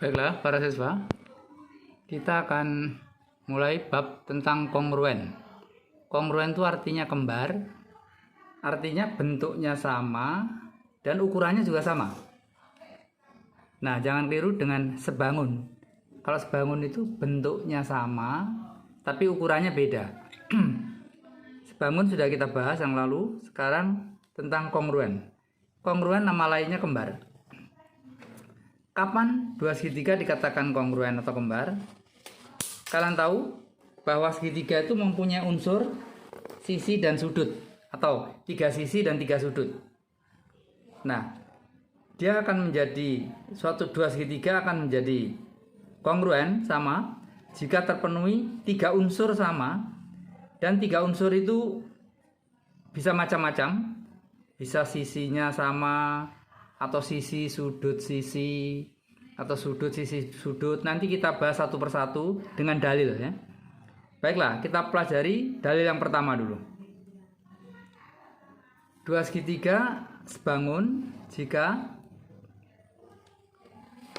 Baiklah para siswa, kita akan mulai bab tentang kongruen. Kongruen itu artinya kembar, artinya bentuknya sama dan ukurannya juga sama. Nah, jangan keliru dengan sebangun. Kalau sebangun itu bentuknya sama, tapi ukurannya beda. Sebangun sudah kita bahas yang lalu, sekarang tentang kongruen. Kongruen nama lainnya kembar. Kapan dua segitiga dikatakan kongruen atau kembar? Kalian tahu bahwa segitiga itu mempunyai unsur sisi dan sudut, atau 3 sisi dan 3 sudut. Nah, dia akan menjadi suatu dua segitiga akan menjadi kongruen sama jika terpenuhi 3 unsur sama, dan 3 unsur itu bisa macam-macam, bisa sisinya sama, atau sisi sudut sisi, atau sudut sisi sudut. Nanti kita bahas satu persatu dengan dalil ya. Baiklah, kita pelajari dalil yang pertama dulu. Dua segitiga sebangun jika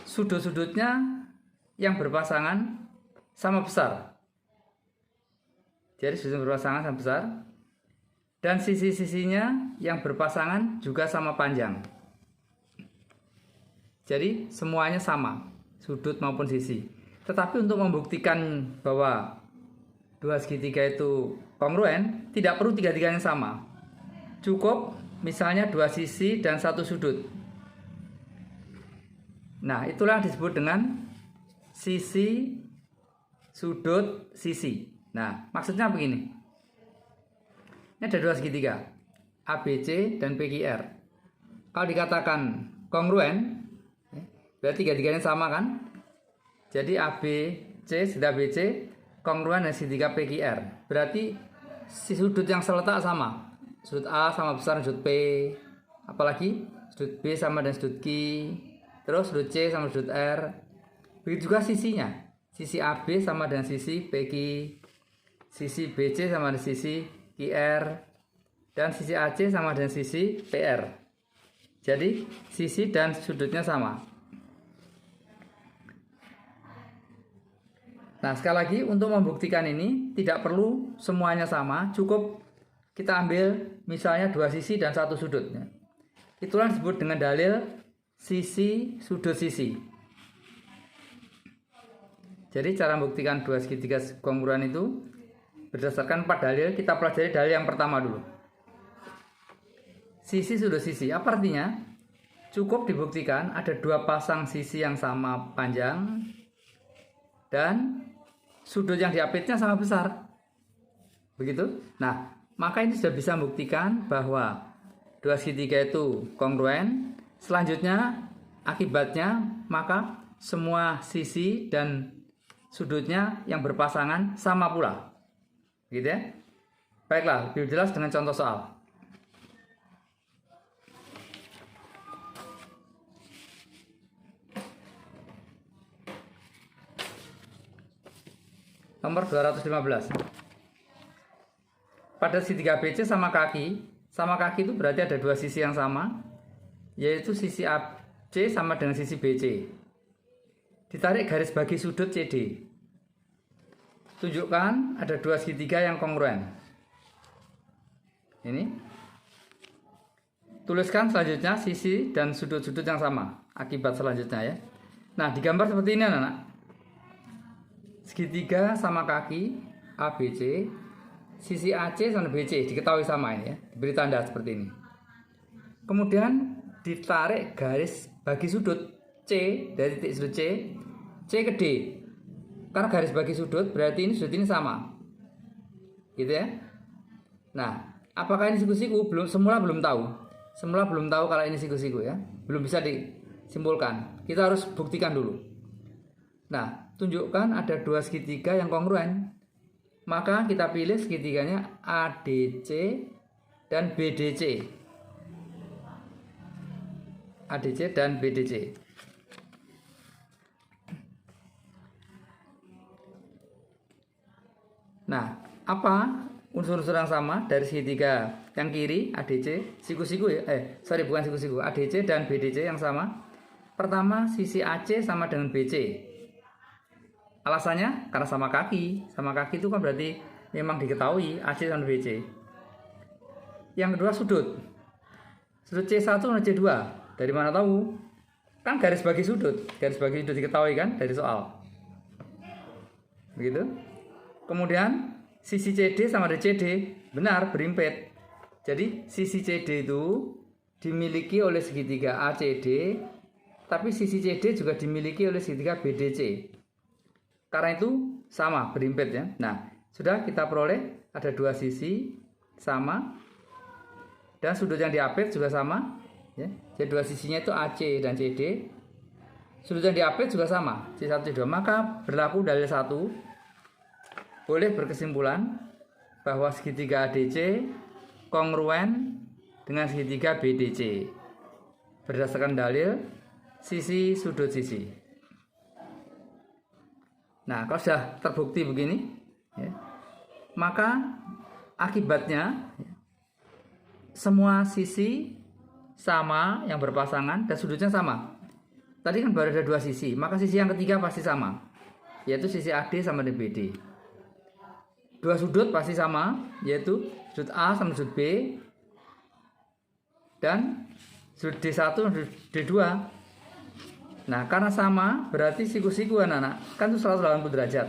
sudut-sudutnya yang berpasangan sama besar. Jadi sudut berpasangan sama besar, dan sisi-sisinya yang berpasangan juga sama panjang. Jadi semuanya sama, sudut maupun sisi. Tetapi untuk membuktikan bahwa dua segitiga itu kongruen, tidak perlu tiga-tiganya sama. Cukup misalnya 2 sisi dan 1 sudut. Nah, itulah disebut dengan sisi, sudut, sisi. Nah, maksudnya begini. Ini ada 2 segitiga, ABC dan PQR. Kalau dikatakan kongruen, berarti tiga-tiganya sama kan? Jadi ABC segitiga ABC kongruen dengan segitiga PQR. Berarti si sudut yang seletak sama. Sudut A sama besar sudut P. Apalagi sudut B sama dengan sudut Q. Terus sudut C sama sudut R. Begitu juga sisinya. Sisi AB sama dengan sisi PQ. Sisi BC sama dengan sisi QR. Dan sisi AC sama dengan sisi PR. Jadi sisi dan sudutnya sama. Nah, sekali lagi untuk membuktikan ini tidak perlu semuanya sama, cukup kita ambil misalnya 2 sisi dan 1 sudut. Itulah disebut dengan dalil sisi sudut sisi. Jadi cara membuktikan dua segitiga kongruen itu berdasarkan 4 dalil. Kita pelajari dalil yang pertama dulu. Sisi sudut sisi, apa artinya? Cukup dibuktikan ada 2 pasang sisi yang sama panjang dan sudut yang diapitnya sama besar. Begitu? Nah, maka ini sudah bisa membuktikan bahwa dua segitiga itu kongruen. Selanjutnya, akibatnya maka semua sisi dan sudutnya yang berpasangan sama pula. Gitu ya? Baiklah, lebih jelas dengan contoh soal. Nomor 215. Pada segitiga BC sama kaki itu berarti ada 2 sisi yang sama, yaitu sisi AC sama dengan sisi BC. Ditarik garis bagi sudut CD. Tunjukkan ada 2 segitiga yang kongruen. Ini. Tuliskan selanjutnya sisi dan sudut-sudut yang sama. Akibat selanjutnya ya. Nah, digambar seperti ini anak-anak. Segitiga sama kaki ABC, sisi AC sama BC diketahui sama ini ya, diberi tanda seperti ini. Kemudian ditarik garis bagi sudut C dari titik sudut C ke D. Karena garis bagi sudut berarti ini sudut ini sama. Gitu ya. Nah, apakah ini siku-siku? Semula belum tahu. Semula belum tahu kalau ini siku-siku ya. Belum bisa disimpulkan. Kita harus buktikan dulu. Nah, tunjukkan ada 2 segitiga yang kongruen. Maka kita pilih segitiganya ADC dan BDC. ADC dan BDC. Nah, apa unsur-unsur yang sama dari segitiga yang kiri ADC, siku-siku ya? Bukan siku-siku, ADC dan BDC yang sama. Pertama, sisi AC sama dengan BC. Alasannya karena sama kaki. Sama kaki itu kan berarti memang diketahui AC sama BC. Yang kedua, sudut. Sudut C1 dan C2. Dari mana tahu? Kan garis bagi sudut. Garis bagi sudut diketahui kan dari soal. Begitu. Kemudian sisi CD sama dengan CD benar berimpit. Jadi sisi CD itu dimiliki oleh segitiga ACD, tapi sisi CD juga dimiliki oleh segitiga BDC. Karena itu sama berimpit ya. Nah, sudah kita peroleh ada dua sisi sama dan sudut yang diapit juga sama ya. Jadi dua sisinya itu AC dan CD. Sudut yang diapit juga sama, C1 C2. Maka berlaku dalil 1 boleh berkesimpulan bahwa segitiga ADC kongruen dengan segitiga BDC berdasarkan dalil sisi sudut sisi. Nah, kalau sudah terbukti begini ya, maka akibatnya semua sisi sama yang berpasangan dan sudutnya sama. Tadi kan baru ada dua sisi, maka sisi yang ketiga pasti sama, yaitu sisi AD sama dengan BD. Dua sudut pasti sama, yaitu sudut A sama sudut B dan sudut D1 dan sudut D2. Nah, karena sama berarti siku-siku anak-anak kan itu 180 derajat.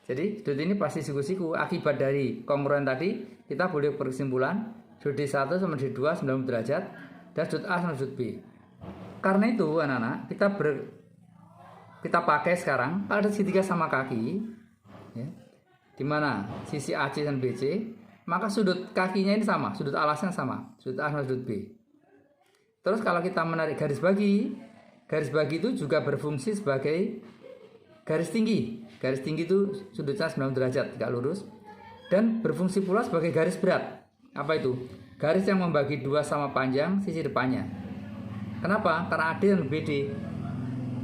Jadi sudut ini pasti siku-siku. Akibat dari kongruen tadi kita boleh berkesimpulan sudut D1 sama D2 90 derajat dan sudut A sama sudut B. Karena itu anak-anak kita pakai sekarang kalau ada segitiga sama kaki ya, di mana sisi AC dan BC, maka sudut kakinya ini sama, sudut alasnya sama, sudut A sama sudut B. Terus kalau kita menarik garis bagi itu juga berfungsi sebagai garis tinggi. Garis tinggi itu sudutnya 90 derajat tegak lurus dan berfungsi pula sebagai garis berat. Apa itu? Garis yang membagi dua sama panjang sisi depannya. Kenapa? Karena AD dan BD.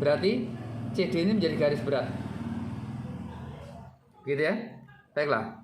Berarti CD ini menjadi garis berat. Gitu ya. Baiklah.